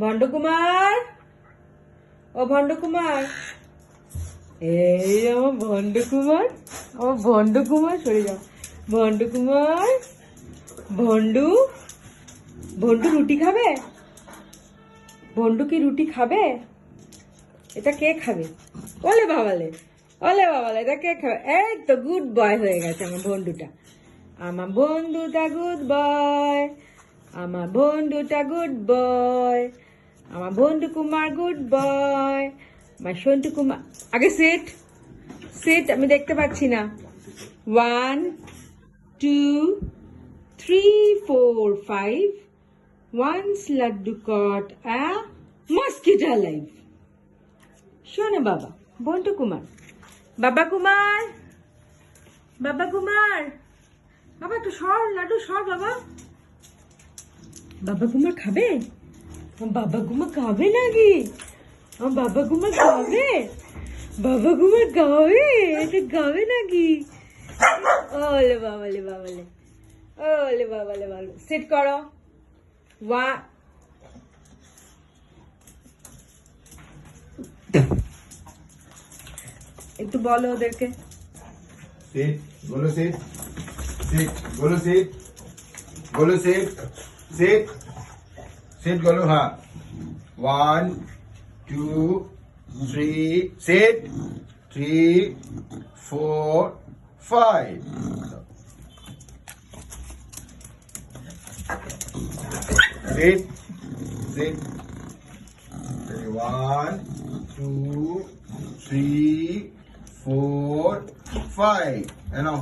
ভণ্ডকুমার, ও ভণ্ডকুমার, এই আমার ভণ্ডকুমার, আমার ভণ্ডকুমার, সরে যাও। ভণ্ডকুমার, ভণ্ডু, ভণ্ডু রুটি খাবে? ভণ্ডু কি রুটি খাবে? এটা কে খাবে? ওলে বাবালে, ওলে বাবালে, এটা কে খাবে? এই তো গুড বয় হয়ে গেছে আমার ভণ্ডুটা। আমার বন্ধুটা গুড বয়, আমার বন্ধুটা গুড বয়, আমার বন্ধু কুমার গুড বয়, আমার সন্টু কুমার। আগে সিট, সিট, আমি দেখতে পাচ্ছি না। 1 2 3 4 5 once laddu caught a mosquito alive. শোনে বাবা, বন্টু কুমার, বাবা কুমার, বাবা কুমার, বাবা একটু সর, লাড্ডু সর বাবা। বাবা কুমার খাবে? বাবা কুমার খাবে নাকি? বাবা কুমার খাবে? বাবা কুমার খাবে? এটা খাবে নাকি? ওলে বাবালে, বাবালে, ওলে বাবালে, বাবালে। সিট করো। একটু বলো ওদেরকে। সিট, বলো সিট, সিট, বলো সিট, বলো সিট, সিট, সিট বলো, হ্যাঁ। 1 2 3 সিট, 3 4 5 সিট, সিট, 1 2 3 4 5 এনো।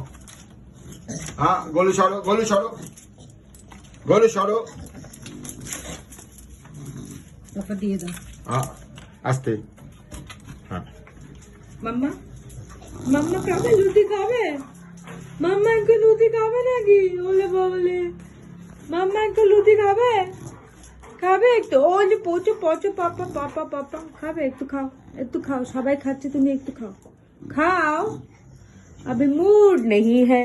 হ্যাঁ, গোলু সরো, গোলু সরো, গোলু সরো। বাবা দিয়ে দাও। হ্যাঁ, আস্তে। হ্যাঁ, মাম্মা, মাম্মা খাবে? লুচি খাবে? মাম্মা একটু লুচি খাবে নাকি? ওলে বাবলে, মাম্মা একটু লুচি খাবে? খাবে একটু? ও যে পচো পচো, পাপা পাপা পাপা খাবে? একটু খাও, একটু খাও, সবাই খাচ্ছে, তুমি একটু খাও, খাও। अभी मूड नहीं है।